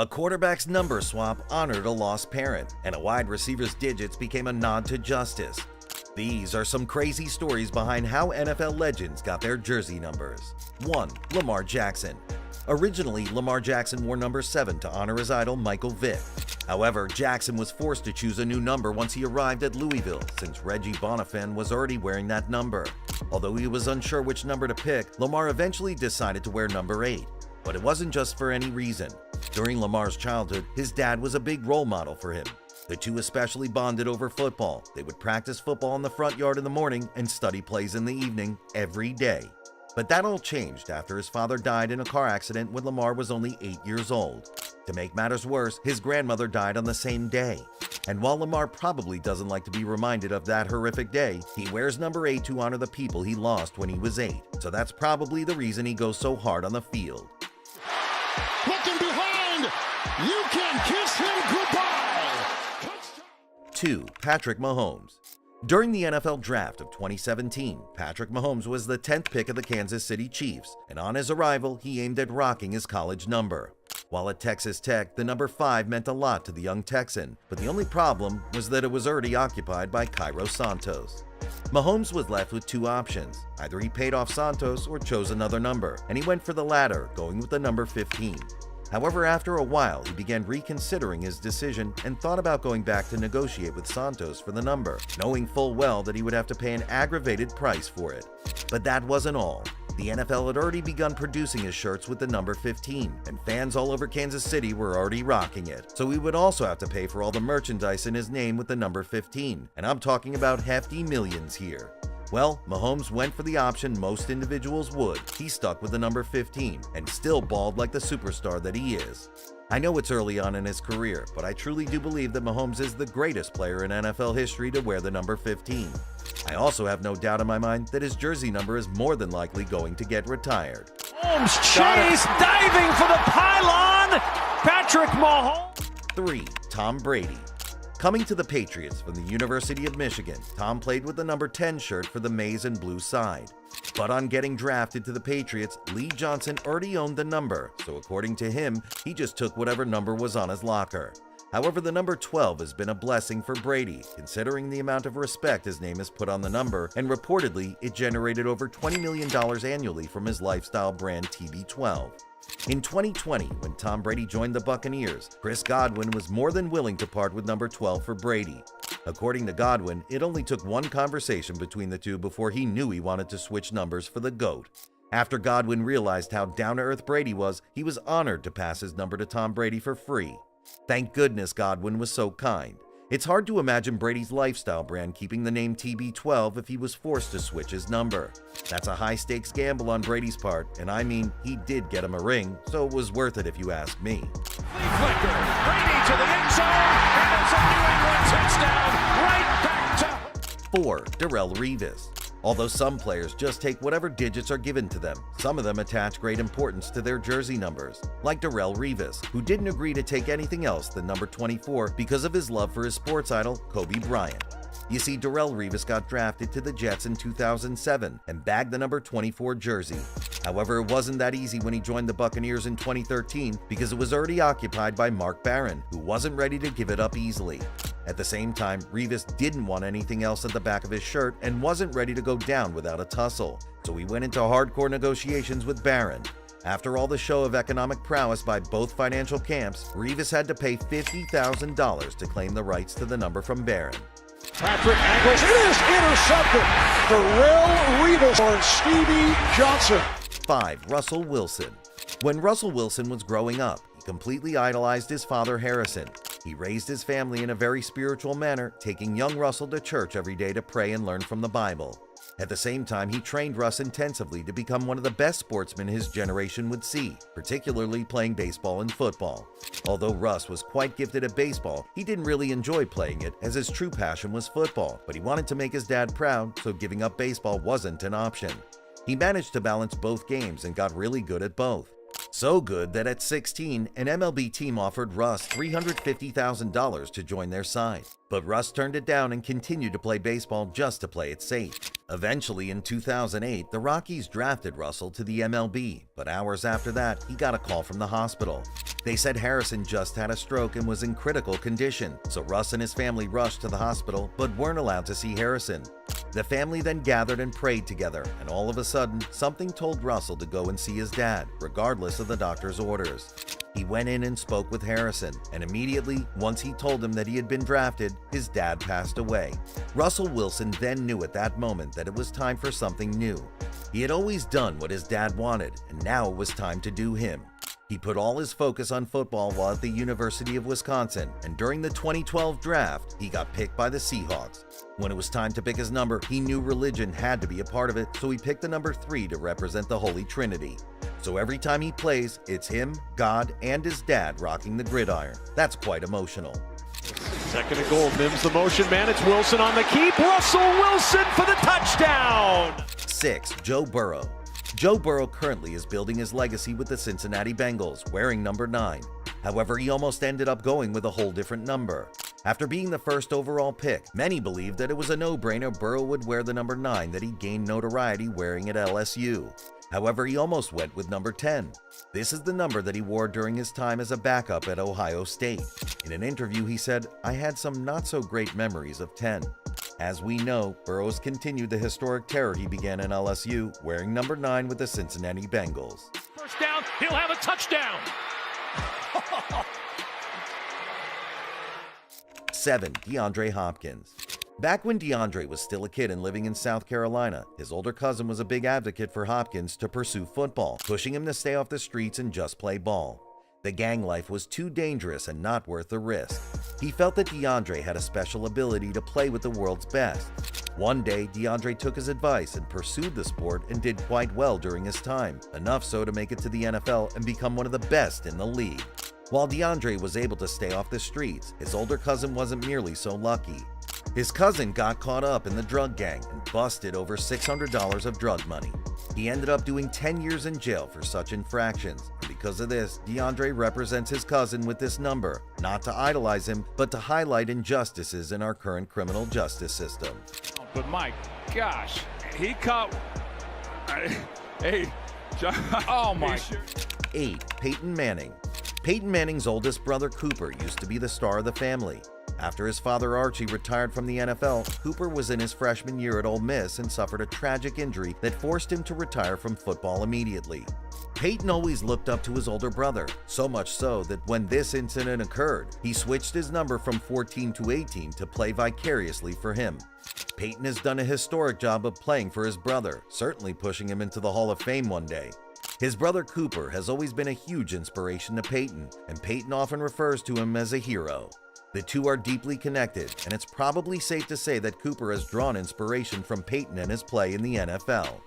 A quarterback's number swap honored a lost parent, and a wide receiver's digits became a nod to justice. These are some crazy stories behind how NFL legends got their jersey numbers. 1. Lamar Jackson. Originally, Lamar Jackson wore number 7 to honor his idol Michael Vick. However, Jackson was forced to choose a new number once he arrived at Louisville, since Reggie Bonnafon was already wearing that number. Although he was unsure which number to pick, Lamar eventually decided to wear number 8. But it wasn't just for any reason. During Lamar's childhood, his dad was a big role model for him. The two especially bonded over football. They would practice football in the front yard in the morning and study plays in the evening every day. But that all changed after his father died in a car accident when Lamar was only 8 years old. To make matters worse, his grandmother died on the same day. And while Lamar probably doesn't like to be reminded of that horrific day, he wears number 8 to honor the people he lost when he was 8. So that's probably the reason he goes so hard on the field. Looking behind, you can kiss him goodbye. 2. Patrick Mahomes. During the NFL Draft of 2017, Patrick Mahomes was the 10th pick of the Kansas City Chiefs, and on his arrival, he aimed at rocking his college number. While at Texas Tech, the number 5 meant a lot to the young Texan, but the only problem was that it was already occupied by Cairo Santos. Mahomes was left with two options. Either he paid off Santos or chose another number, and he went for the latter, going with the number 15. However, after a while, he began reconsidering his decision and thought about going back to negotiate with Santos for the number, knowing full well that he would have to pay an aggravated price for it. But that wasn't all. The NFL had already begun producing his shirts with the number 15, and fans all over Kansas City were already rocking it. So he would also have to pay for all the merchandise in his name with the number 15, and I'm talking about hefty millions here. Well, Mahomes went for the option most individuals would. He stuck with the number 15 and still balled like the superstar that he is. I know it's early on in his career, but I truly do believe that Mahomes is the greatest player in NFL history to wear the number 15. I also have no doubt in my mind that his jersey number is more than likely going to get retired. Mahomes chase, diving for the pylon, Patrick Mahomes. 3. Tom Brady. Coming to the Patriots from the University of Michigan, Tom played with the number 10 shirt for the maize and blue side. But on getting drafted to the Patriots, Lee Johnson already owned the number, so according to him, he just took whatever number was on his locker. However, the number 12 has been a blessing for Brady, considering the amount of respect his name has put on the number, and reportedly, it generated over $20 million annually from his lifestyle brand TB12. In 2020, when Tom Brady joined the Buccaneers, Chris Godwin was more than willing to part with number 12 for Brady. According to Godwin, it only took one conversation between the two before he knew he wanted to switch numbers for the GOAT. After Godwin realized how down-to-earth Brady was, he was honored to pass his number to Tom Brady for free. Thank goodness Godwin was so kind. It's hard to imagine Brady's lifestyle brand keeping the name TB12 if he was forced to switch his number. That's a high-stakes gamble on Brady's part, and I mean, he did get him a ring, so it was worth it if you ask me. Flicker, Brady to the end zone, and it's a New England touchdown, right back to 4. Darrelle Revis. Although some players just take whatever digits are given to them, some of them attach great importance to their jersey numbers, like Darrelle Revis, who didn't agree to take anything else than number 24 because of his love for his sports idol, Kobe Bryant. You see, Darrelle Revis got drafted to the Jets in 2007 and bagged the number 24 jersey. However, it wasn't that easy when he joined the Buccaneers in 2013 because it was already occupied by Mark Barron, who wasn't ready to give it up easily. At the same time, Revis didn't want anything else at the back of his shirt and wasn't ready to go down without a tussle, so he went into hardcore negotiations with Barron. After all the show of economic prowess by both financial camps, Revis had to pay $50,000 to claim the rights to the number from Barron. Patrick angles. It is intercepted. Darrelle Revis or Stevie Johnson. 5. Russell Wilson. When Russell Wilson was growing up, he completely idolized his father Harrison. He raised his family in a very spiritual manner, taking young Russell to church every day to pray and learn from the Bible. At the same time, he trained Russ intensively to become one of the best sportsmen his generation would see, particularly playing baseball and football. Although Russ was quite gifted at baseball, he didn't really enjoy playing it, as his true passion was football, but he wanted to make his dad proud, so giving up baseball wasn't an option. He managed to balance both games and got really good at both. So good that at 16, an MLB team offered Russ $350,000 to join their side. But Russ turned it down and continued to play baseball just to play it safe. Eventually, in 2008, the Rockies drafted Russell to the MLB, but hours after that, he got a call from the hospital. They said Harrison just had a stroke and was in critical condition, so Russ and his family rushed to the hospital but weren't allowed to see Harrison. The family then gathered and prayed together, and all of a sudden, something told Russell to go and see his dad, regardless of the doctor's orders. He went in and spoke with Harrison, and immediately, once he told him that he had been drafted, his dad passed away. Russell Wilson then knew at that moment that it was time for something new. He had always done what his dad wanted, and now it was time to do him. He put all his focus on football while at the University of Wisconsin, and during the 2012 draft, he got picked by the Seahawks. When it was time to pick his number, he knew religion had to be a part of it, so he picked the number 3 to represent the Holy Trinity. So every time he plays, it's him, God, and his dad rocking the gridiron. That's quite emotional. Second and goal, Mims the motion man, it's Wilson on the keep, Russell Wilson for the touchdown! 6. Joe Burrow. Joe Burrow currently is building his legacy with the Cincinnati Bengals, wearing number 9. However, he almost ended up going with a whole different number. After being the first overall pick, many believed that it was a no-brainer Burrow would wear the number 9 that he gained notoriety wearing at LSU. However, he almost went with number 10. This is the number that he wore during his time as a backup at Ohio State. In an interview, he said, "I had some not-so-great memories of 10. As we know, Burrows continued the historic terror he began in LSU, wearing number 9 with the Cincinnati Bengals. First down, he'll have a touchdown! 7. DeAndre Hopkins. Back when DeAndre was still a kid and living in South Carolina, his older cousin was a big advocate for Hopkins to pursue football, pushing him to stay off the streets and just play ball. The gang life was too dangerous and not worth the risk. He felt that DeAndre had a special ability to play with the world's best. One day, DeAndre took his advice and pursued the sport and did quite well during his time, enough so to make it to the NFL and become one of the best in the league. While DeAndre was able to stay off the streets, his older cousin wasn't nearly so lucky. His cousin got caught up in the drug gang and busted over $600 of drug money. He ended up doing 10 years in jail for such infractions, and because of this, DeAndre represents his cousin with this number, not to idolize him, but to highlight injustices in our current criminal justice system. But my gosh, he caught... Hey, oh my... 8. Peyton Manning. Peyton Manning's oldest brother Cooper used to be the star of the family. After his father Archie retired from the NFL, Cooper was in his freshman year at Ole Miss and suffered a tragic injury that forced him to retire from football immediately. Peyton always looked up to his older brother, so much so that when this incident occurred, he switched his number from 14 to 18 to play vicariously for him. Peyton has done a historic job of playing for his brother, certainly pushing him into the Hall of Fame one day. His brother Cooper has always been a huge inspiration to Peyton, and Peyton often refers to him as a hero. The two are deeply connected, and it's probably safe to say that Cooper has drawn inspiration from Peyton and his play in the NFL.